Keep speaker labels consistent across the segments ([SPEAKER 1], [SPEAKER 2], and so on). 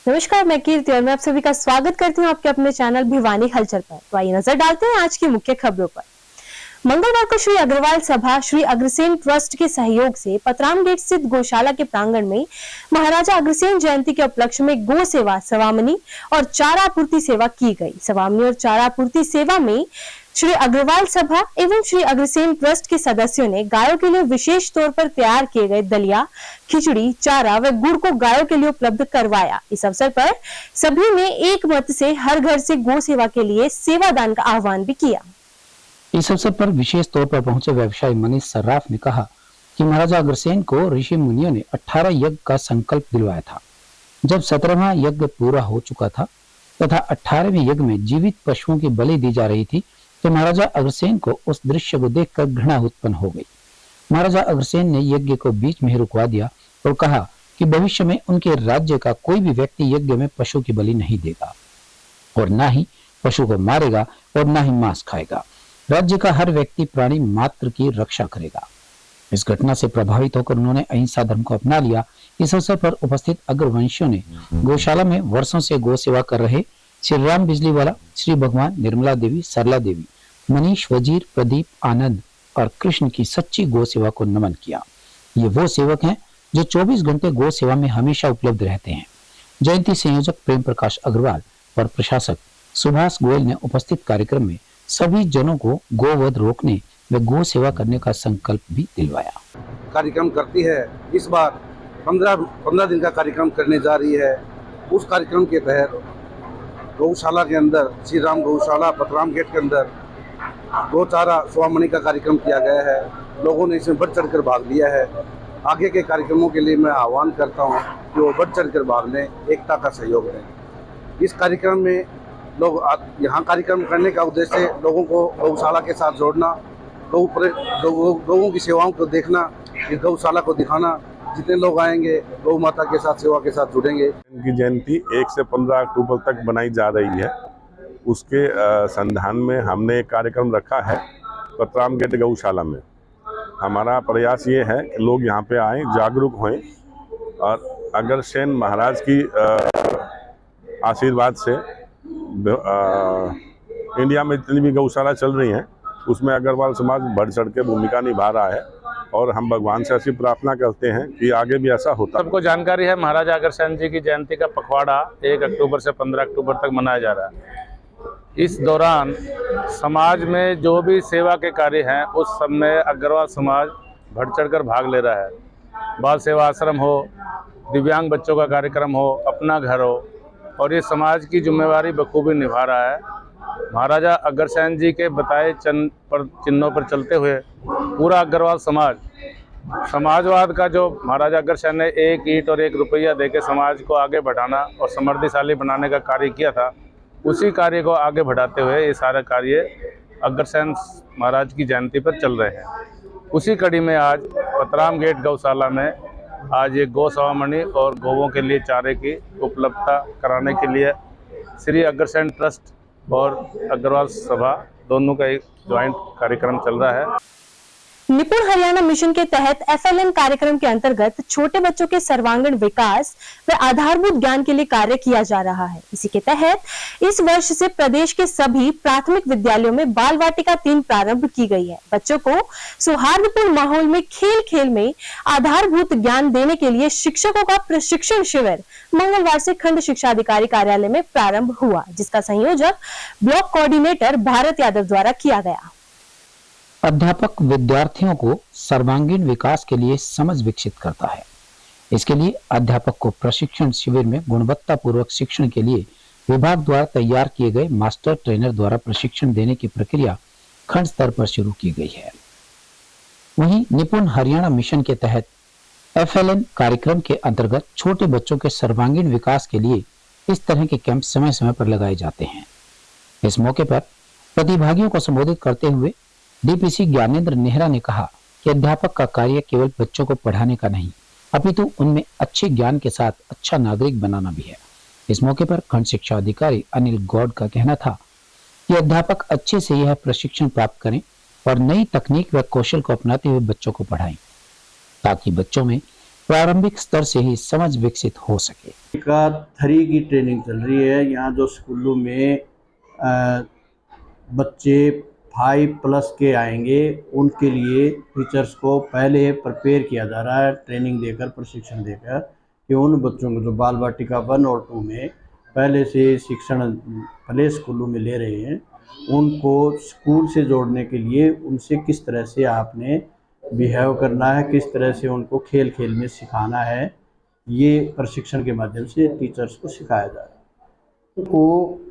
[SPEAKER 1] नमस्कार, मैं कीर्ति और मैं आप सभी का स्वागत करती हूँ आपके अपने चैनल भिवानी हलचल पर। तो आइए नजर डालते हैं आज की मुख्य खबरों पर। मंगलवार को श्री अग्रवाल सभा श्री अग्रसेन ट्रस्ट के सहयोग से पतराम गेट स्थित गौशाला के प्रांगण में महाराजा अग्रसेन जयंती के उपलक्ष्य में गो सेवा, सवामनी और चारा आपूर्ति सेवा की गई। सवामनी और चारा आपूर्ति सेवा में श्री अग्रवाल सभा एवं श्री अग्रसेन ट्रस्ट के सदस्यों ने गायों के लिए विशेष तौर पर तैयार किए गए दलिया, खिचड़ी, चारा व गुड़ को गायों के लिए उपलब्ध करवाया। इस अवसर पर सभी ने एक मत से हर घर से गो सेवा के लिए सेवादान का आह्वान भी किया।
[SPEAKER 2] इस अवसर पर विशेष तौर पर पहुंचे व्यवसायी मनीष सर्राफ ने कहा कि महाराजा अग्रसेन को ऋषि मुनियों ने 18 यज्ञ का संकल्प दिलवाया था। जब 17वां यज्ञ पूरा हो चुका था तथा 18वें यज्ञ में जीवित पशुओं की बलि दी जा रही थी तो महाराजा अग्रसेन को उस दृश्य को देखकर घृणा उत्पन्न हो गई। महाराजा अग्रसेन ने यज्ञ को बीच में ही रुकवा दिया और कहा कि भविष्य में उनके राज्य का कोई भी व्यक्ति यज्ञ में पशु की बलि नहीं देगा और न ही पशु को मारेगा और न ही मांस खाएगा। राज्य का हर व्यक्ति प्राणी मात्र की रक्षा करेगा। इस घटना से प्रभावित होकर उन्होंने अहिंसा धर्म को अपना लिया। इस अवसर पर उपस्थित अग्रवंशियों ने गौशाला में वर्षों से गौ सेवा कर रहे श्री राम बिजलीवाला, श्री भगवान, निर्मला देवी, सरला देवी, मनीष, वजीर, प्रदीप, आनंद और कृष्ण की सच्ची गौ सेवा को नमन किया। ये वो सेवक हैं जो 24 घंटे गौ सेवा में हमेशा उपलब्ध रहते हैं। जयंती संयोजक प्रेम प्रकाश अग्रवाल और प्रशासक सुभाष गोयल ने उपस्थित कार्यक्रम में सभी जनों को गोवध रोकने व गौ सेवा करने का संकल्प भी दिलवाया।
[SPEAKER 3] कार्यक्रम करती है। इस बार 15 दिन का कार्यक्रम करने जा रही है। उस कार्यक्रम के तहत गौशाला के अंदर, श्री राम गौशाला पतराम गेट के अंदर गौ चारा स्वामनी का कार्यक्रम किया गया है। लोगों ने इसमें बढ़ चढ़कर भाग लिया है। आगे के कार्यक्रमों के लिए मैं आह्वान करता हूं कि वो बढ़ चढ़कर भाग लें, एकता का सहयोग दें। इस कार्यक्रम में लोग यहाँ कार्यक्रम करने का उद्देश्य लोगों को गौशाला के साथ जोड़ना, गौओं की सेवाओं को देखना, इस गौशाला को दिखाना। जितने लोग आएंगे गौ माता के साथ सेवा के साथ जुड़ेंगे।
[SPEAKER 4] इनकी जयंती 1 से 15 अक्टूबर तक बनाई जा रही है। उसके संधान में हमने एक कार्यक्रम रखा है पतराम गेट गौशाला में। हमारा प्रयास ये है कि लोग यहाँ पे आएँ, जागरूक हों और अग्रसेन महाराज की आशीर्वाद से इंडिया में जितनी भी गौशाला चल रही हैं उसमें अग्रवाल समाज बढ़ चढ़ के भूमिका निभा रहा है और हम भगवान से ऐसी प्रार्थना करते हैं कि आगे भी ऐसा होता।
[SPEAKER 5] सबको जानकारी है, महाराजा अग्रसेन जी की जयंती का पखवाड़ा 1 अक्टूबर से 15 अक्टूबर तक मनाया जा रहा है। इस दौरान समाज में जो भी सेवा के कार्य हैं उस सब में अग्रवाल समाज बढ़ चढ़कर भाग ले रहा है। बाल सेवा आश्रम हो, दिव्यांग बच्चों का कार्यक्रम हो, अपना घर हो, और ये समाज की जिम्मेवारी बखूबी निभा रहा है। महाराजा अग्रसेन जी के बताए चिन्हों पर चलते हुए पूरा अग्रवाल समाज, समाजवाद का जो महाराजा अग्रसेन ने 1 ईंट और 1 रुपया देकर समाज को आगे बढ़ाना और समृद्धिशाली बनाने का कार्य किया था, उसी कार्य को आगे बढ़ाते हुए ये सारा कार्य अग्रसेन महाराज की जयंती पर चल रहे हैं। उसी कड़ी में आज पतराम गेट गौशाला में आज ये गौ सवामणी और गौवों के लिए चारे की उपलब्धता कराने के लिए श्री अग्रसेन ट्रस्ट और अग्रवाल सभा दोनों का एक ज्वाइंट कार्यक्रम चल रहा है।
[SPEAKER 1] निपुण हरियाणा मिशन के तहत FLN कार्यक्रम के अंतर्गत छोटे बच्चों के सर्वांगीण विकास व आधारभूत ज्ञान के लिए कार्य किया जा रहा है। इसी के तहत इस वर्ष से प्रदेश के सभी प्राथमिक विद्यालयों में बाल वाटिका 3 प्रारंभ की गई है। बच्चों को सौहार्दपूर्ण माहौल में खेल खेल में आधारभूत ज्ञान देने के लिए शिक्षकों का प्रशिक्षण शिविर मंगलवार से खंड शिक्षा अधिकारी कार्यालय में प्रारंभ हुआ, जिसका संयोजक ब्लॉक कोऑर्डिनेटर भारत यादव द्वारा किया गया।
[SPEAKER 2] अध्यापक विद्यार्थियों को सर्वांगीण विकास के लिए समझ विकसित करता है। इसके लिए अध्यापक को प्रशिक्षण शिविर में गुणवत्तापूर्वक शिक्षण के लिए विभाग द्वारा तैयार किए गए मास्टर ट्रेनर द्वारा प्रशिक्षण देने की प्रक्रिया खंड स्तर पर शुरू की गई है। वहीं निपुण हरियाणा मिशन के तहत FLN कार्यक्रम के अंतर्गत छोटे बच्चों के सर्वांगीण विकास के लिए इस तरह के कैंप समय समय पर लगाए जाते हैं। इस मौके पर प्रतिभागियों को संबोधित करते हुए DPC ज्ञानेंद्र नेहरा ने कहा कि अध्यापक का कार्य केवल बच्चों को पढ़ाने का नहीं, अपितु उनमें अच्छे ज्ञान के साथ अच्छा नागरिक बनाना भी है। इस मौके पर खंड शिक्षा अधिकारी अनिल गौड़ का कहना था कि अध्यापक अच्छे से यह प्रशिक्षण प्राप्त करें और नई तकनीक व कौशल को अपनाते हुए बच्चों को पढ़ाएं, ताकि बच्चों में प्रारंभिक स्तर से ही समझ विकसित हो सके।
[SPEAKER 6] का 3 की ट्रेनिंग चल रही है। यहाँ जो स्कूलों में बच्चे 5+ के आएंगे, उनके लिए टीचर्स को पहले प्रिपेयर किया जा रहा है, ट्रेनिंग देकर, प्रशिक्षण देकर, कि उन बच्चों को जो बाल वाटिका 1 और 2 में पहले से शिक्षण प्ले स्कूलों में ले रहे हैं, उनको स्कूल से जोड़ने के लिए उनसे किस तरह से आपने बिहेव करना है, किस तरह से उनको खेल खेल में सिखाना है, ये प्रशिक्षण के माध्यम से टीचर्स को सिखाया जा रहा है। को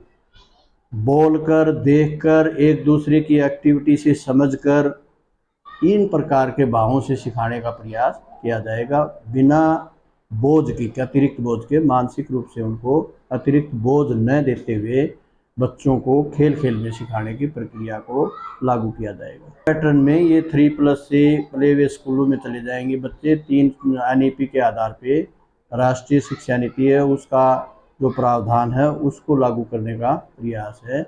[SPEAKER 6] बोलकर, देखकर, एक दूसरे की एक्टिविटी से समझकर, इन प्रकार के भावों से सिखाने का प्रयास किया जाएगा, बिना बोझ की, अतिरिक्त बोझ के, मानसिक रूप से उनको अतिरिक्त बोझ न देते हुए बच्चों को खेल खेल में सिखाने की प्रक्रिया को लागू किया जाएगा। पैटर्न में ये 3+ से प्ले वे स्कूलों में चले जाएंगे बच्चे। 3 NEP के आधार पे राष्ट्रीय शिक्षा नीति है, उसका जो प्रावधान है उसको लागू करने का प्रयास है।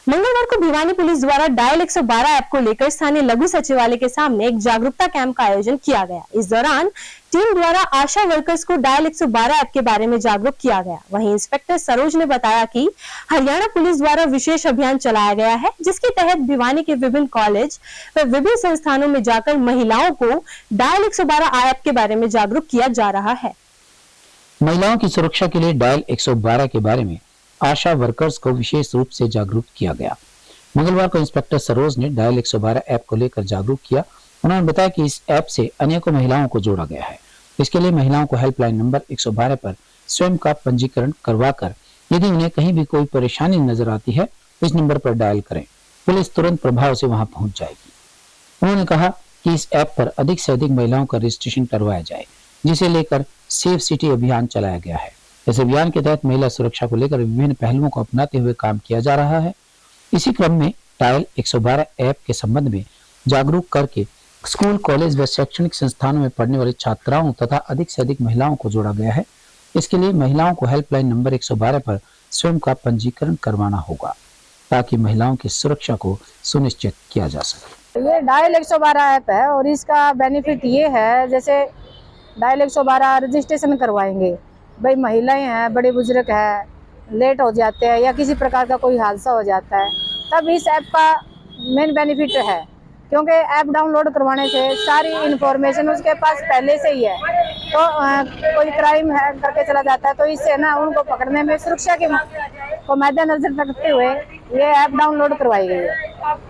[SPEAKER 1] मंगलवार को भिवानी पुलिस द्वारा डायल 112 ऐप को लेकर स्थानीय लघु सचिवालय के सामने एक जागरूकता कैंप का आयोजन किया गया। इस दौरान टीम द्वारा आशा वर्कर्स को डायल 112 ऐप के बारे में जागरूक किया गया। वहीं इंस्पेक्टर सरोज ने बताया कि हरियाणा पुलिस द्वारा विशेष अभियान चलाया गया है, जिसके तहत भिवानी के विभिन्न कॉलेज व विभिन्न संस्थानों में जाकर महिलाओं को डायल 112 ऐप के बारे में जागरूक किया जा रहा है।
[SPEAKER 2] महिलाओं की सुरक्षा के लिए डायल 112 के बारे में आशा वर्कर्स को विशेष रूप से जागरूक किया गया। मंगलवार को इंस्पेक्टर सरोज ने डायल 112 ऐप को लेकर जागरूक किया। उन्होंने बताया कि इस ऐप से अनेकों महिलाओं को जोड़ा गया है। इसके लिए महिलाओं को हेल्पलाइन नंबर 112 पर स्वयं का पंजीकरण करवाकर यदि उन्हें कहीं भी कोई परेशानी नजर आती है तो इस नंबर पर डायल करें, पुलिस तुरंत प्रभाव से वहां पहुंच जाएगी। उन्होंने कहा कि इस ऐप पर अधिक से अधिक महिलाओं का रजिस्ट्रेशन करवाया जाए, जिसे लेकर सेफ सिटी अभियान चलाया गया है। इस अभियान के तहत महिला सुरक्षा को लेकर विभिन्न पहलुओं को अपनाते हुए काम किया जा रहा है। इसी क्रम में डायल 112 ऐप के संबंध में जागरूक करके स्कूल, कॉलेज व शैक्षणिक संस्थानों में पढ़ने वाली छात्राओं तथा अधिक से अधिक महिलाओं को जोड़ा गया है। इसके लिए महिलाओं को हेल्पलाइन नंबर 112 पर स्वयं का पंजीकरण करवाना होगा, ताकि महिलाओं की सुरक्षा को सुनिश्चित किया जा सके।
[SPEAKER 7] ये डायल 112 ऐप है और इसका बेनिफिट ये है, जैसे डायल 112 रजिस्ट्रेशन करवाएंगे, भाई महिलाएं हैं, बड़े बुजुर्ग हैं, लेट हो जाते हैं या किसी प्रकार का कोई हादसा हो जाता है, तब इस ऐप का मेन बेनिफिट है, क्योंकि ऐप डाउनलोड करवाने से सारी इन्फॉर्मेशन उसके पास पहले से ही है। तो कोई क्राइम है करके चला जाता है, तो इससे ना उनको पकड़ने में सुरक्षा को मद्देनजर रखते हुए ये ऐप डाउनलोड करवाई गई है।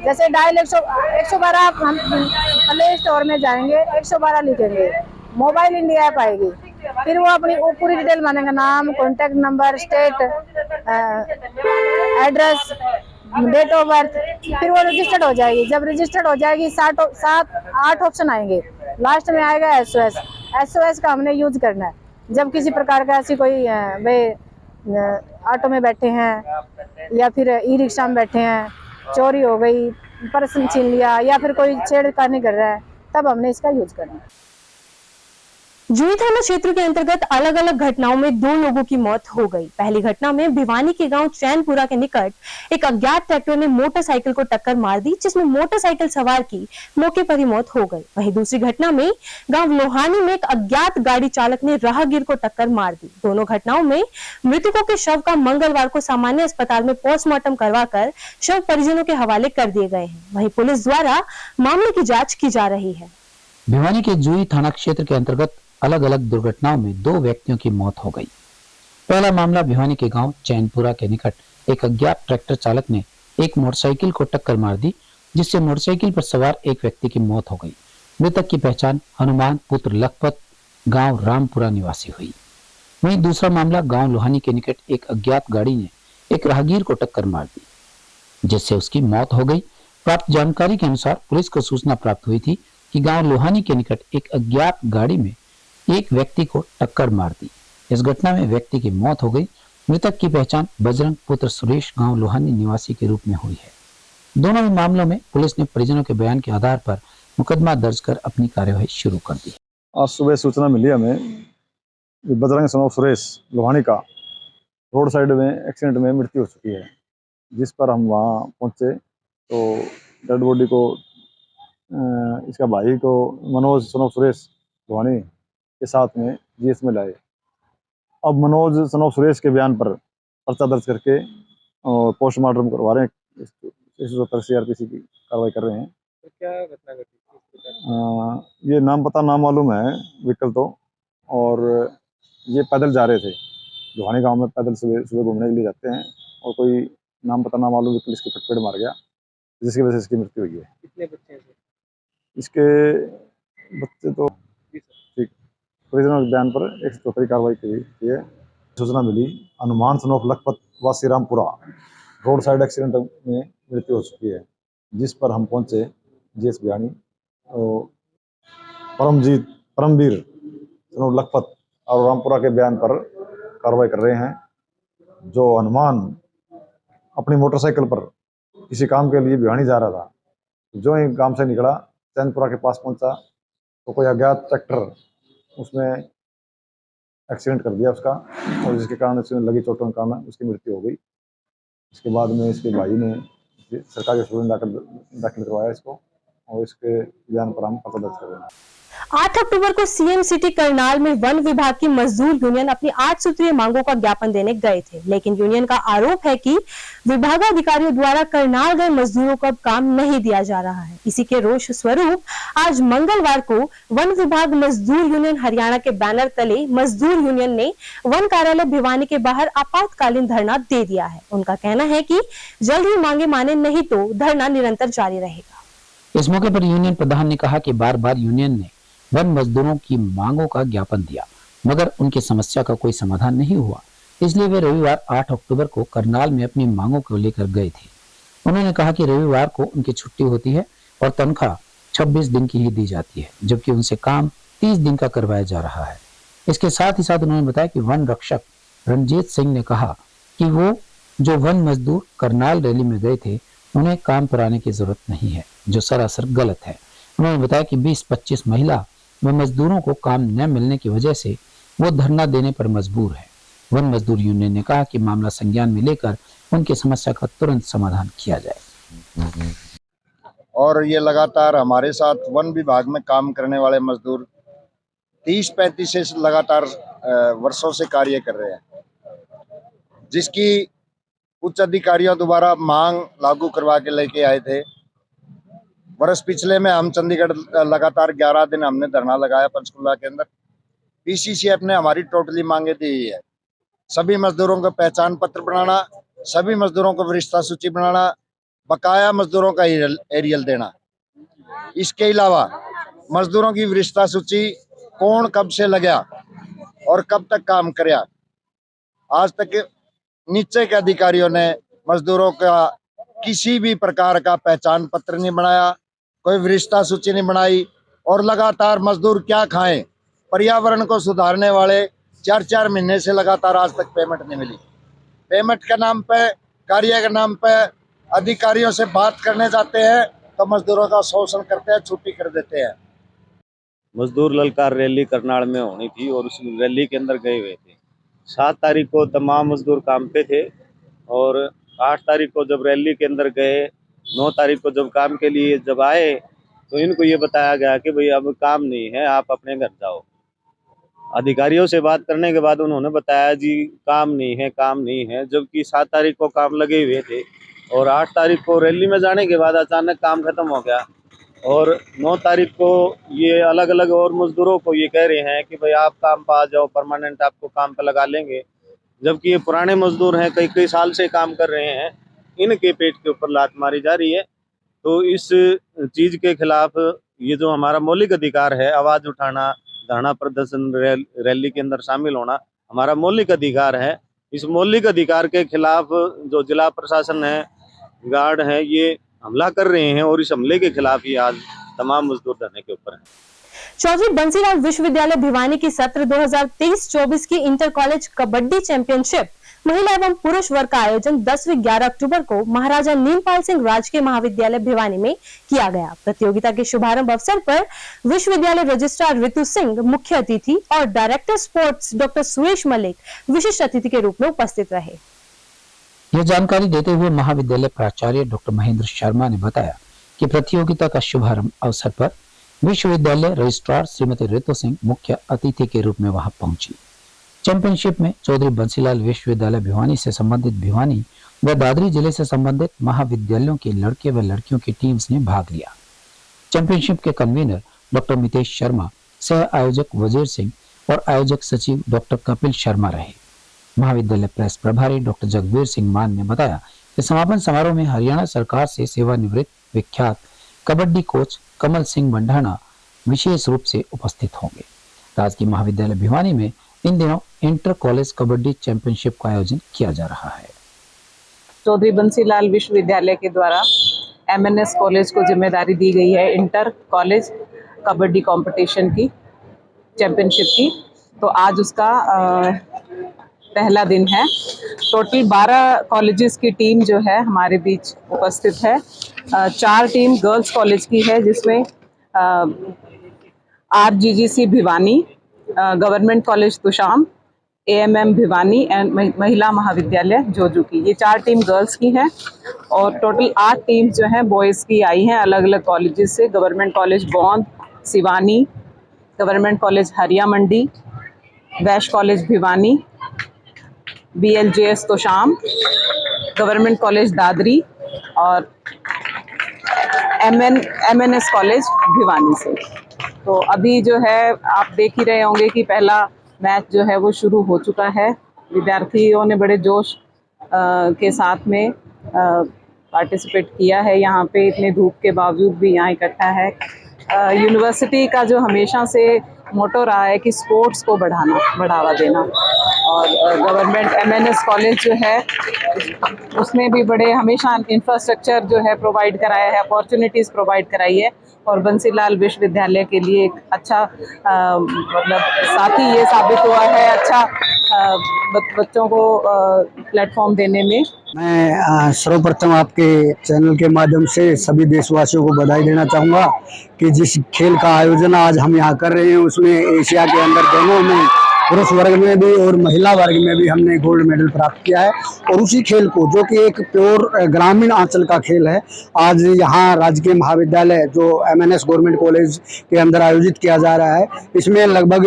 [SPEAKER 7] जैसे डायल 112 आप हम प्ले स्टोर में जाएंगे, 112 लिखेंगे, मोबाइल इंडिया ऐप आएगी, फिर वो अपनी पूरी डिटेल मांगेगा, नाम, contact number, state, address, date of birth, फिर वो रजिस्टर्ड हो जाएगी। जब रजिस्टर्ड हो जाएगी 7-8 ऑप्शन आएंगे, लास्ट में आएगा SOS का हमने यूज करना है। जब किसी प्रकार का ऐसी कोई ऑटो में बैठे हैं या फिर ई-रिक्शा में बैठे हैं, चोरी हो गई, पर्स छीन लिया या फिर कोई छेड़खानी कर रहा है, तब हमने इसका यूज करना है।
[SPEAKER 1] जूही थाना क्षेत्र के अंतर्गत अलग अलग घटनाओं में 2 लोगों की मौत हो गई। पहली घटना में भिवानी के गांव चैनपुरा के निकट एक अज्ञात ट्रैक्टर ने मोटरसाइकिल को टक्कर मार दी, जिसमें मोटरसाइकिल सवार की मौके पर ही मौत हो गई। वहीं दूसरी घटना में गांव लोहानी में एक अज्ञात गाड़ी चालक ने राहगीर को टक्कर मार दी। दोनों घटनाओं में मृतकों के शव का मंगलवार को सामान्य अस्पताल में पोस्टमार्टम करवाकर शव परिजनों के हवाले कर दिए गए हैं। वहीं पुलिस द्वारा मामले की जाँच की जा रही है।
[SPEAKER 2] भिवानी के जूही थाना क्षेत्र के अंतर्गत अलग अलग दुर्घटनाओं में 2 व्यक्तियों की मौत हो गई। पहला मामला भिवानी के गांव चैनपुरा के निकट एक अज्ञात ट्रैक्टर चालक ने एक मोटरसाइकिल को टक्कर मार दी, जिससे मोटरसाइकिल पर सवार एक व्यक्ति की मौत हो गई। मृतक की पहचान हनुमान पुत्र लखपत गांव रामपुरा निवासी हुई। वहीं दूसरा मामला गांव लोहानी के निकट एक अज्ञात गाड़ी ने एक राहगीर को टक्कर मार दी, जिससे उसकी मौत हो गई। प्राप्त जानकारी के अनुसार पुलिस को सूचना प्राप्त हुई थी कि गांव लोहानी के निकट एक अज्ञात गाड़ी में एक व्यक्ति को टक्कर मार दी। इस घटना में व्यक्ति की मौत हो गई। मृतक की पहचान बजरंग पुत्र सुरेश गांव लोहानी निवासी के रूप में हुई है। दोनों ही मामलों में पुलिस ने परिजनों के बयान के आधार पर मुकदमा दर्ज कर अपनी कार्यवाही शुरू कर दी।
[SPEAKER 8] आज सुबह सूचना मिली हमें, बजरंग सन ऑफ सुरेश लोहानी का रोड साइड में एक्सीडेंट में मृत्यु हो चुकी है। जिस पर हम वहाँ पहुँचे तो डेड बॉडी को इसका भाई को मनोज सन ऑफ सुरेश लोहानी के साथ में जीएस में लाए। अब मनोज सनोफ सुरेश के बयान पर पर्चा दर्ज करके और पोस्टमार्टम करवा रहे हैं। 170 CRPC की कार्रवाई कर रहे हैं।
[SPEAKER 9] तो क्या घटना घटी किस प्रकार?
[SPEAKER 8] ये नाम पता नाम मालूम है व्हीकल तो, और ये पैदल जा रहे थे। लोहानी गांव में पैदल सुबह सुबह घूमने के लिए जाते हैं, और कोई नाम पता नाम मालूम व्हीकल इसकी चपेट मार गया, जिसकी वजह से इसकी मृत्यु हुई है।
[SPEAKER 9] कितने बच्चे हैं?
[SPEAKER 8] इसके बच्चे तो ठीक परिजनों बयान पर 174 कार्रवाई की है। सूचना मिली हनुमान सनोफ लखपत व श्रीरामपुरा रोड साइड एक्सीडेंट में मृत्यु हो चुकी है, जिस पर हम पहुंचे जीएस बिहानी परमवीर सनोफ लखपत और रामपुरा के बयान पर कार्रवाई कर रहे हैं। जो हनुमान अपनी मोटरसाइकिल पर किसी काम के लिए बिहानी जा रहा था, जो ही काम से निकला चैनपुरा के पास पहुंचा तो कोई अज्ञात ट्रैक्टर उसमें एक्सीडेंट कर दिया उसका, और जिसके कारण उसमें लगी चोटों के कारण उसकी मृत्यु हो गई। इसके बाद में इसके भाई ने सरकारी हॉस्पिटल में दाखिल करवाया इसको, और इसके बयान पर हम पता दर्ज कर रहे हैं।
[SPEAKER 1] 8 अक्टूबर को सीएम सिटी करनाल में वन विभाग की मजदूर यूनियन अपनी 8 सूत्रीय मांगों का ज्ञापन देने गए थे, लेकिन यूनियन का आरोप है कि विभागाधिकारियों द्वारा करनाल गए मजदूरों को अब काम नहीं दिया जा रहा है। इसी के रोष स्वरूप आज मंगलवार को वन विभाग मजदूर यूनियन हरियाणा के बैनर तले मजदूर यूनियन ने वन कार्यालय भिवानी के बाहर आपातकालीन धरना दे दिया है। उनका कहना है कि जल्द ही मांगे माने, नहीं तो धरना निरंतर जारी रहेगा।
[SPEAKER 2] इस मौके पर यूनियन प्रधान ने कहा कि बार बार यूनियन ने वन मजदूरों की मांगों का ज्ञापन दिया, मगर उनकी समस्या का कोई समाधान नहीं हुआ। इसलिए वे रविवार 8 अक्टूबर को करनाल में अपनी मांगों को लेकर गए थे। उन्होंने कहा कि रविवार को उनकी छुट्टी होती है और तनख्वाह 26 दिन की ही दी जाती है, जबकि उनसे काम 30 दिन का करवाया जा रहा है। इसके साथ ही साथ उन्होंने बताया कि वन रक्षक रणजीत सिंह ने कहा कि वो जो वन मजदूर करनाल रैली में गए थे उन्हें काम पर आने की जरूरत नहीं है, जो सरासर गलत है। उन्होंने बताया कि 20-25 महिला व मजदूरों को काम न मिलने की वजह से वो धरना देने पर मजबूर है। वन मजदूर यूनियन ने कहा कि मामला संज्ञान में लेकर उनकी समस्या का तुरंत समाधान किया जाए।
[SPEAKER 10] और ये लगातार हमारे साथ वन विभाग में काम करने वाले मजदूर 30-35 से लगातार वर्षों से कार्य कर रहे हैं, जिसकी उच्च अधिकारियों द्वारा मांग लागू करवा के लेके आए थे। वर्ष पिछले में हम चंडीगढ़ लगातार 11 दिन हमने धरना लगाया पंचकुला के अंदर। पीसीसीएफ ने हमारी टोटली मांगे दी है। सभी मजदूरों को पहचान पत्र बनाना, सभी मजदूरों को वरिष्ठता सूची बनाना, बकाया मजदूरों का एरियल देना। इसके अलावा मजदूरों की वरिष्ठता सूची कौन कब से लगा और कब तक काम कराया, आज तक नीचे के अधिकारियों ने मजदूरों का किसी भी प्रकार का पहचान पत्र नहीं बनाया, कोई वरिष्ठता सूची नहीं बनाई, और लगातार मजदूर क्या खाएं। पर्यावरण को सुधारने वाले 4-4 महीने से लगातार आज तक पेमेंट नहीं मिली। पेमेंट के नाम पे, कार्य के नाम पे अधिकारियों से बात करने जाते हैं तो मजदूरों का शोषण करते हैं, छुट्टी कर देते हैं।
[SPEAKER 11] मजदूर ललकार रैली करनाल में होनी थी और उस रैली के अंदर गए हुए थे। 7 तारीख को तमाम मजदूर काम पे थे और 8 तारीख को जब रैली के अंदर गए, 9 तारीख को जब काम के लिए जब आए तो इनको ये बताया गया कि भाई अब काम नहीं है, आप अपने घर जाओ। अधिकारियों से बात करने के बाद उन्होंने बताया जी काम नहीं है, जबकि 7 तारीख को काम लगे हुए थे और 8 तारीख को रैली में जाने के बाद अचानक काम खत्म हो गया। और 9 तारीख को ये अलग अलग और मजदूरों को ये कह रहे हैं कि भाई आप काम पर आ जाओ, परमानेंट आपको काम पे लगा लेंगे, जबकि ये पुराने मजदूर हैं, कई साल से काम कर रहे हैं, इनके पेट के ऊपर लात मारी जा रही है। तो इस चीज के खिलाफ ये जो हमारा मौलिक अधिकार है, आवाज उठाना, धरना प्रदर्शन, रैली के अंदर शामिल होना हमारा मौलिक अधिकार है। इस मौलिक अधिकार के खिलाफ जो जिला प्रशासन है, गार्ड है, ये हमला कर रहे हैं और इस हमले के खिलाफ ही आज तमाम मजदूर धरने के ऊपर हैं।
[SPEAKER 1] चौधरी बंसीलाल विश्वविद्यालय भिवानी की सत्र 2023-24 की इंटर कॉलेज कबड्डी चैंपियनशिप महिला एवं पुरुष वर्ग का आयोजन 10-11 अक्टूबर को महाराजा नीमपाल सिंह राजकीय महाविद्यालय भिवानी में किया गया। प्रतियोगिता के शुभारंभ अवसर पर विश्वविद्यालय रजिस्ट्रार ऋतु सिंह मुख्य अतिथि और director sports doctor Suresh Malik विशिष्ट अतिथि के रूप में उपस्थित रहे।
[SPEAKER 2] यह जानकारी देते हुए महाविद्यालय प्राचार्य डॉक्टर महेंद्र शर्मा ने बताया कि प्रतियोगिता का शुभारंभ अवसर पर विश्वविद्यालय रजिस्ट्रार श्रीमती रितु सिंह मुख्य अतिथि के रूप में वहां पहुंची। चैंपियनशिप में चौधरी बंसीलाल विश्वविद्यालय भिवानी से संबंधित भिवानी व दादरी जिले से संबंधित महाविद्यालयों के लड़के व लड़कियों की टीम्स ने भाग लिया। चैंपियनशिप के कन्वीनर डॉक्टर मितेश शर्मा, सह आयोजक वजीर सिंह और आयोजक सचिव डॉक्टर कपिल शर्मा रहे। महाविद्यालय प्रेस प्रभारी डॉक्टर जगवीर सिंह मान ने बताया कि समापन समारोह में हरियाणा सरकार से सेवानिवृत्त विख्यात कबड्डी कोच कमल सिंह मंडाना विशेष रूप से उपस्थित होंगे। राजकीय महाविद्यालय भिवानी में इन दिनों इंटर कॉलेज कबड्डी चैंपियनशिप का आयोजन किया जा रहा है।
[SPEAKER 12] चौधरी बंसीलाल विश्वविद्यालय के द्वारा MNS कॉलेज को जिम्मेदारी दी गई है इंटर कॉलेज कबड्डी कंपटीशन की चैंपियनशिप की। तो आज उसका पहला दिन है। टोटल 12 कॉलेजेस की टीम जो है हमारे बीच उपस्थित है। 4 टीम गर्ल्स कॉलेज की है जिसमें RGGC Bhiwani, government college Tosham, AMM Bhiwani and Mahila Mahavidyalaya Joju की, ये 4 टीम गर्ल्स की हैं। और टोटल 8 टीम जो हैं बॉयज़ की आई हैं अलग अलग कॉलेजेस से। Government college Baund, Siwani, government college Hariya Mandi, Vaish college Bhiwani, BLJS Tosham, government college Dadri और MNS कॉलेज भिवानी से। तो अभी जो है आप देख ही रहे होंगे कि पहला मैच जो है वो शुरू हो चुका है। विद्यार्थियों ने बड़े जोश के साथ में पार्टिसिपेट किया है। यहाँ पे इतने धूप के बावजूद भी यहाँ इकट्ठा है। यूनिवर्सिटी का जो हमेशा से मोटो रहा है कि स्पोर्ट्स को बढ़ावा देना, और गवर्नमेंट MNS कॉलेज जो है उसने भी बड़े हमेशा इंफ्रास्ट्रक्चर जो है प्रोवाइड कराया है, अपॉर्चुनिटीज़ प्रोवाइड कराई है। और बंसीलाल विश्वविद्यालय के लिए एक अच्छा मतलब साथी ये साबित हुआ है, अच्छा बच्चों को प्लेटफॉर्म देने में।
[SPEAKER 13] मैं सर्वप्रथम आपके चैनल के माध्यम से सभी देशवासियों को बधाई देना चाहूँगा कि जिस खेल का आयोजन आज हम यहाँ कर रहे हैं उसमें एशिया के अंदर दोनों में पुरुष वर्ग में भी और महिला वर्ग में भी हमने गोल्ड मेडल प्राप्त किया है। और उसी खेल को जो कि एक प्योर ग्रामीण अंचल का खेल है, आज यहाँ राजकीय महाविद्यालय जो MNS गवर्नमेंट कॉलेज के अंदर आयोजित किया जा रहा है, इसमें लगभग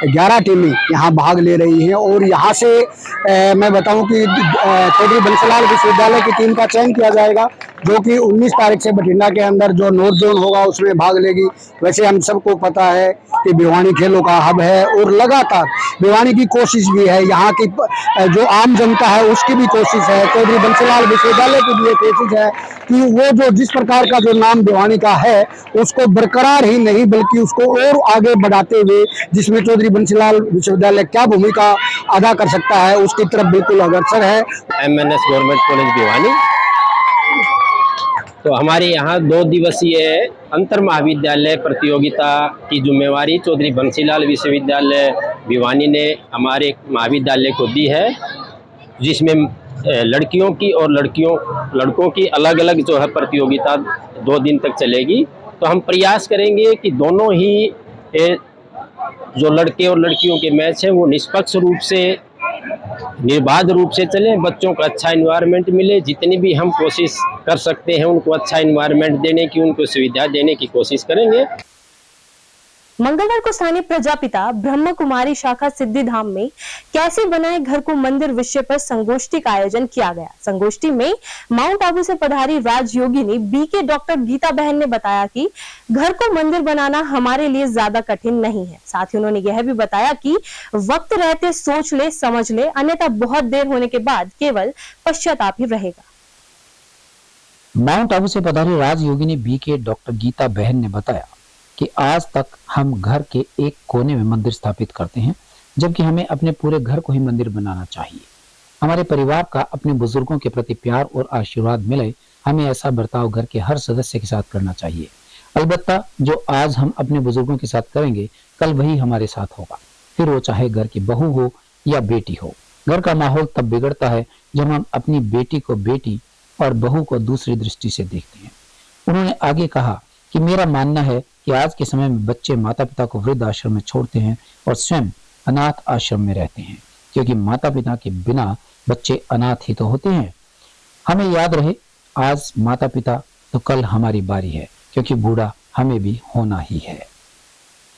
[SPEAKER 13] 11 टीमें यहाँ भाग ले रही हैं। और यहाँ से मैं बताऊं कि चौधरी बंसीलाल विश्वविद्यालय की टीम का चयन किया जाएगा जो कि 19 तारीख से बठिंडा के अंदर जो नॉर्थ जोन होगा उसमें भाग लेगी। वैसे हम सबको पता है कि भिवानी खेलों का हब है और लगातार भिवानी की कोशिश भी है, यहाँ की जो आम जनता है उसकी भी कोशिश है, चौधरी बंसीलाल विश्वविद्यालय की भी कोशिश है कि वो जो जिस प्रकार का जो नाम भिवानी का है उसको बरकरार ही नहीं बल्कि उसको और आगे बढ़ाते हुए जिसमें चौधरी बंसीलाल विश्वविद्यालय क्या भूमिका अदा कर सकता है उसकी तरफ बिल्कुल अग्रसर है।
[SPEAKER 14] MNS गवर्नमेंट कॉलेज भिवानी, तो हमारे यहाँ 2 दिवसीय अंतर महाविद्यालय प्रतियोगिता की जिम्मेवारी चौधरी बंसीलाल विश्वविद्यालय भिवानी ने हमारे महाविद्यालय को दी है, जिसमें लड़कियों की और लड़कों की अलग अलग जो है प्रतियोगिता 2 दिन तक चलेगी। तो हम प्रयास करेंगे कि दोनों ही जो लड़के और लड़कियों के मैच हैं वो निष्पक्ष रूप से निर्बाध रूप से चले, बच्चों को अच्छा एनवायरनमेंट मिले, जितनी भी हम कोशिश कर सकते हैं उनको अच्छा एनवायरनमेंट देने की, उनको सुविधा देने की कोशिश करेंगे।
[SPEAKER 1] मंगलवार को स्थानीय प्रजापिता ब्रह्म कुमारी शाखा सिद्धिधाम में कैसे बनाए घर को मंदिर विषय पर संगोष्ठी का आयोजन किया गया। संगोष्ठी में माउंट आबू से पधारी राजयोगी ने BK डॉक्टर गीता बहन ने बताया कि घर को मंदिर बनाना हमारे लिए ज्यादा कठिन नहीं है। साथ ही उन्होंने यह भी बताया कि वक्त रहते सोच ले समझ ले, अन्यथा बहुत देर होने के बाद केवल पश्चाताप ही रहेगा।
[SPEAKER 2] माउंट आबू से पधारी राजयोगी ने BK डॉक्टर गीता बहन ने बताया कि आज तक हम घर के एक कोने में मंदिर स्थापित करते हैं, जबकि हमें अपने पूरे घर को ही मंदिर बनाना चाहिए। हमारे परिवार का अपने बुजुर्गों के प्रति प्यार और आशीर्वाद मिले, हमें ऐसा बर्ताव घर के हर सदस्य के साथ करना चाहिए। अलबत्ता जो आज हम अपने बुजुर्गों के साथ करेंगे कल वही हमारे साथ होगा, फिर वो चाहे घर की बहू हो या बेटी हो। घर का माहौल तब बिगड़ता है जब हम अपनी बेटी को बेटी और बहू को दूसरी दृष्टि से देखते हैं। उन्होंने आगे कहा कि मेरा मानना है कि आज के समय में बच्चे माता पिता को वृद्ध आश्रम में छोड़ते हैं और स्वयं अनाथ आश्रम में रहते हैं, क्योंकि माता पिता के बिना बच्चे अनाथ ही तो होते हैं। हमें याद रहे, आज माता पिता तो कल हमारी बारी है, क्योंकि बूढ़ा हमें भी होना ही है।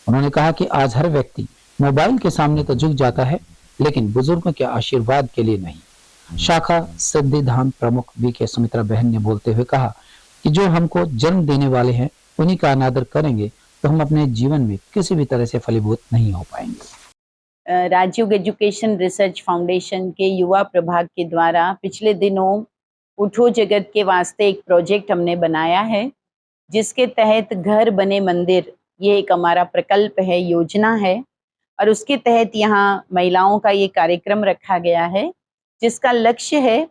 [SPEAKER 2] उन्होंने कहा कि आज हर व्यक्ति मोबाइल के सामने तो झुक जाता है, लेकिन बुजुर्गों के आशीर्वाद के लिए नहीं। शाखा सिद्धिधाम प्रमुख वी.के. सुमित्रा बहन ने बोलते हुए कहा कि जो हमको जन्म देने वाले हैं उन्हीं का अनादर करेंगे तो हम अपने जीवन में किसी भी तरह से फलीभूत नहीं हो पाएंगे।
[SPEAKER 15] राजयोग एजुकेशन रिसर्च फाउंडेशन के युवा प्रभाग के द्वारा पिछले दिनों उठो जगत के वास्ते एक प्रोजेक्ट हमने बनाया है, जिसके तहत घर बने मंदिर, ये एक हमारा प्रकल्प है, योजना है, और उसके तहत यहाँ महिलाओं का ये कार्यक्रम रखा गया है, जिसका लक्ष्य है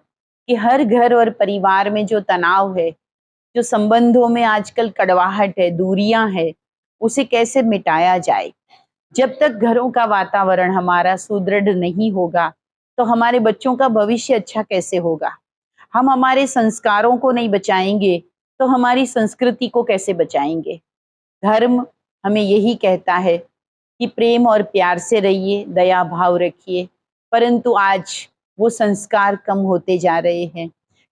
[SPEAKER 15] कि हर घर और परिवार में जो तनाव है, जो संबंधों में आजकल कड़वाहट है, दूरियां है, उसे कैसे मिटाया जाए। जब तक घरों का वातावरण हमारा सुदृढ़ नहीं होगा तो हमारे बच्चों का भविष्य अच्छा कैसे होगा। हम हमारे संस्कारों को नहीं बचाएंगे तो हमारी संस्कृति को कैसे बचाएंगे। धर्म हमें यही कहता है कि प्रेम और प्यार से रहिए, दया भाव रखिए, परंतु आज वो संस्कार कम होते जा रहे हैं।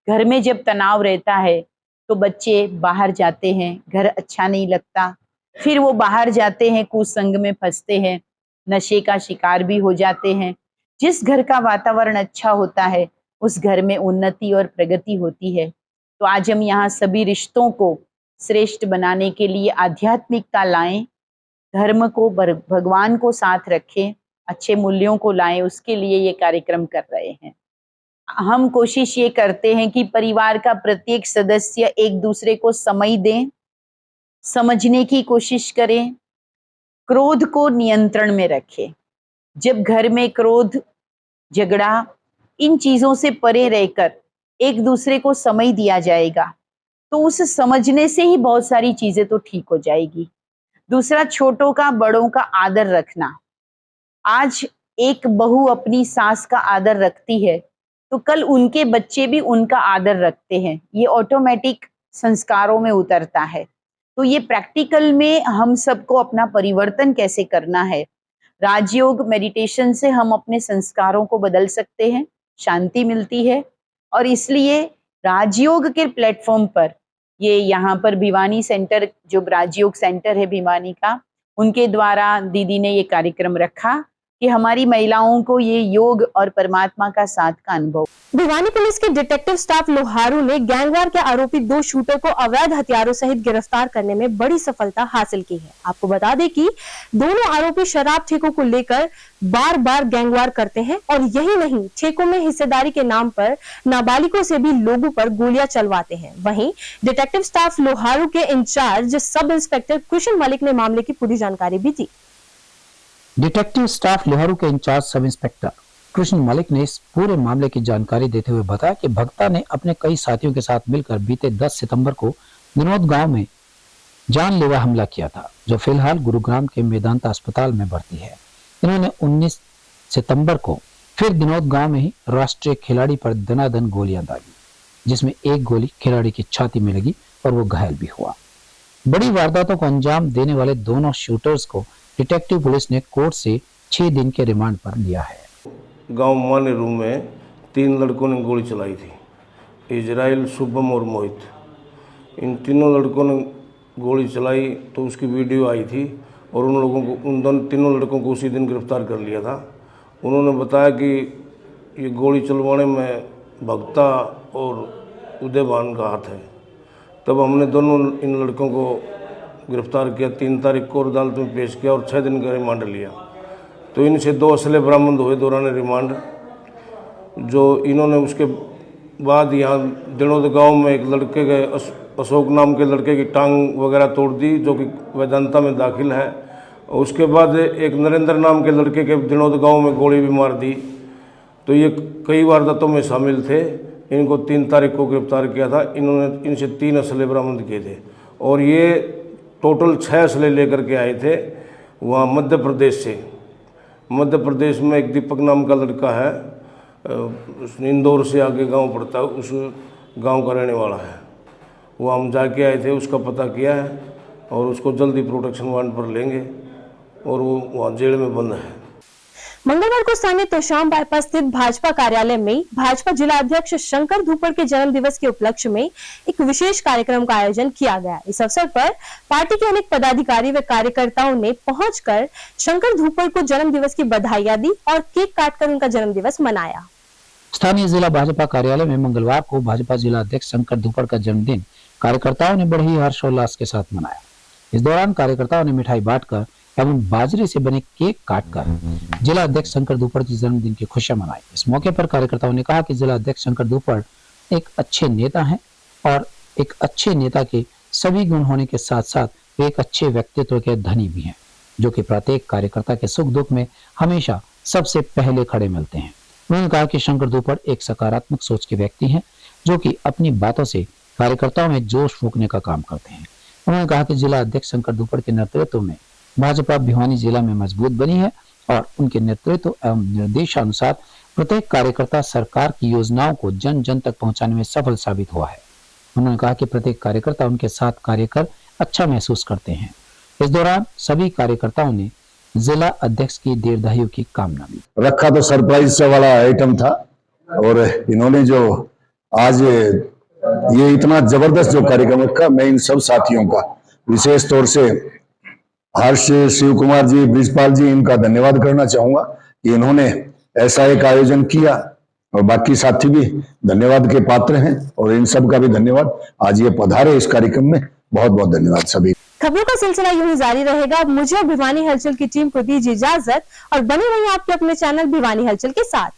[SPEAKER 15] घर में जब तनाव रहता है तो बच्चे बाहर जाते हैं, घर अच्छा नहीं लगता, फिर वो बाहर जाते हैं, कुसंग में फंसते हैं, नशे का शिकार भी हो जाते हैं। जिस घर का वातावरण अच्छा होता है उस घर में उन्नति और प्रगति होती है। तो आज हम यहाँ सभी रिश्तों को श्रेष्ठ बनाने के लिए आध्यात्मिकता लाएं, धर्म को, भगवान को साथ रखें, अच्छे मूल्यों को लाएं, उसके लिए ये कार्यक्रम कर रहे हैं। हम कोशिश ये करते हैं कि परिवार का प्रत्येक सदस्य एक दूसरे को समय दें, समझने की कोशिश करें, क्रोध को नियंत्रण में रखें। जब घर में क्रोध, झगड़ा, इन चीजों से परे रहकर एक दूसरे को समय दिया जाएगा तो उस समझने से ही बहुत सारी चीजें तो ठीक हो जाएगी। दूसरा, छोटों का बड़ों का आदर रखना। आज एक बहू अपनी सास का आदर रखती है तो कल उनके बच्चे भी उनका आदर रखते हैं, ये ऑटोमेटिक संस्कारों में उतरता है। तो ये प्रैक्टिकल में हम सबको अपना परिवर्तन कैसे करना है। राजयोग मेडिटेशन से हम अपने संस्कारों को बदल सकते हैं, शांति मिलती है, और इसलिए राजयोग के प्लेटफॉर्म पर ये यहाँ पर भिवानी सेंटर, जो राजयोग सेंटर है भिवानी का, उनके द्वारा दीदी ने ये कार्यक्रम रखा कि हमारी महिलाओं को ये योग और परमात्मा का साथ का अनुभव।
[SPEAKER 1] भिवानी पुलिस के डिटेक्टिव स्टाफ लोहारू ने गैंगवार के आरोपी 2 शूटर को अवैध हथियारों सहित गिरफ्तार करने में बड़ी सफलता हासिल की है। आपको बता दें कि दोनों आरोपी शराब ठेकों को लेकर बार बार गैंगवार करते हैं, और यही नहीं, ठेकों में हिस्सेदारी के नाम पर नाबालिगों से भी लोगों पर गोलियां चलवाते हैं। वहीं डिटेक्टिव स्टाफ लोहारू के in charge sub inspector Krishna Malik ने मामले की पूरी जानकारी भी दी।
[SPEAKER 2] डिटेक्टिव स्टाफ लोहारू के in charge sub inspector Krishna Malik ने इस पूरे मामले की जानकारी देते हुए बताया कि भक्ता ने अपने कई साथियों के साथ मिलकर बीते 10 सितंबर को दिनोद गांव में जानलेवा हमला किया था, जो फिलहाल गुरुग्राम के मेदांता अस्पताल में भर्ती है। इन्होंने 19 सितंबर को फिर दिनोद गांव में ही राष्ट्रीय खिलाड़ी पर दनादन गोलियां दागी, जिसमें एक गोली खिलाड़ी की छाती में लगी और वो घायल भी हुआ। बड़ी वारदातों को अंजाम देने वाले दोनों शूटर्स को डिटेक्टिव पुलिस ने कोर्ट से 6 दिन के रिमांड पर लिया है।
[SPEAKER 16] गांव माने रूम में 3 लड़कों ने गोली चलाई थी, इजराइल, शुभम और मोहित। इन तीनों लड़कों ने गोली चलाई तो उसकी वीडियो आई थी, और उन तीनों लड़कों को उसी दिन गिरफ्तार कर लिया था। उन्होंने बताया कि ये गोली चलवाने में भक्ता और उदयभान का हाथ है। तब हमने दोनों इन लड़कों को गिरफ्तार किया, 3 तारीख को अदालत में पेश किया और 6 दिन का रिमांड लिया। तो इनसे 2 असले बरामद हुए दौरान रिमांड, जो इन्होंने उसके बाद यहाँ दिनोद गांव में एक लड़के के अशोक नाम के लड़के की टांग वगैरह तोड़ दी, जो कि वेदांता में दाखिल है। और उसके बाद एक नरेंद्र नाम के लड़के के दिनोद गांव में गोली भी मार दी। तो ये कई वारदातों में शामिल थे। इनको 3 तारीख को गिरफ्तार किया था। इन्होंने इनसे 3 असले बरामद किए थे, और ये टोटल 6 असले लेकर के आए थे वहाँ मध्य प्रदेश से। मध्य प्रदेश में एक दीपक नाम का लड़का है, इंदौर से आगे गांव पड़ता है, उस गांव का रहने वाला है। वो हम जाके आए थे, उसका पता किया है और उसको जल्दी प्रोटेक्शन वारंट पर लेंगे, और वो वहाँ जेल में बंद है।
[SPEAKER 1] मंगलवार को स्थानीय तोशाम बाईपास स्थित भाजपा कार्यालय में भाजपा जिला अध्यक्ष शंकर धूपड़ के जन्म दिवस के उपलक्ष्य में एक विशेष कार्यक्रम का आयोजन किया गया। इस अवसर पर पार्टी के अनेक पदाधिकारी व कार्यकर्ताओं ने पहुंचकर शंकर धूपड़ को जन्म दिवस की बधाइयां दी और केक काटकर उनका जन्म दिवस मनाया।
[SPEAKER 2] स्थानीय जिला भाजपा कार्यालय में मंगलवार को भाजपा जिला अध्यक्ष शंकर धूपड़ का जन्मदिन कार्यकर्ताओं ने बड़े ही हर्षोल्लास के साथ मनाया। इस दौरान कार्यकर्ताओं ने मिठाई बांटकर एवं बाजरे से बने केक काटकर जिला अध्यक्ष शंकर धूपड़ की जन्मदिन की खुशियां मनाई। इस मौके पर कार्यकर्ताओं ने कहा कि जिला अध्यक्ष शंकर धूपड़ एक अच्छे नेता हैं और एक अच्छे नेता के सभी गुण होने के साथ साथ वे एक अच्छे व्यक्तित्व के धनी भी हैं, जो कि प्रत्येक कार्यकर्ता के सुख दुख में हमेशा सबसे पहले खड़े मिलते हैं। उन्होंने कहा कि शंकर धूपड़ एक सकारात्मक सोच के व्यक्ति हैं, जो कि अपनी बातों से कार्यकर्ताओं में जोश फूंकने का काम करते हैं। उन्होंने कहा कि जिला अध्यक्ष शंकर धूपड़ के नेतृत्व में भाजपा भिवानी जिला में मजबूत बनी है और उनके नेतृत्व एवं निर्देशानुसार प्रत्येक कार्यकर्ता सरकार की योजनाओं को जन जन तक पहुंचाने में सफल साबित हुआ है। उन्होंने कहा कि प्रत्येक कार्यकर्ता उनके साथ कार्य कर अच्छा महसूस करते हैं। इस दौरान सभी कार्यकर्ताओं ने जिला अध्यक्ष की दीर्घायु की कामना की।
[SPEAKER 17] रखा तो सरप्राइज वाला आइटम था और इन्होंने जो आज ये इतना जबरदस्त जो कार्यक्रम रखा, मैं इन सब साथियों का विशेष तौर से हर्ष, शिव कुमार जी, ब्रिजपाल जी, इनका धन्यवाद करना चाहूंगा कि इन्होंने ऐसा एक आयोजन किया और बाकी साथी भी धन्यवाद के पात्र हैं और इन सब का भी धन्यवाद। आज ये पधारे इस कार्यक्रम में, बहुत बहुत धन्यवाद सभी।
[SPEAKER 1] खबरों का सिलसिला यूं ही जारी रहेगा। मुझे और भिवानी हलचल की टीम को दीजिए इजाजत और बने रहिए आपके अपने चैनल भिवानी हलचल के साथ।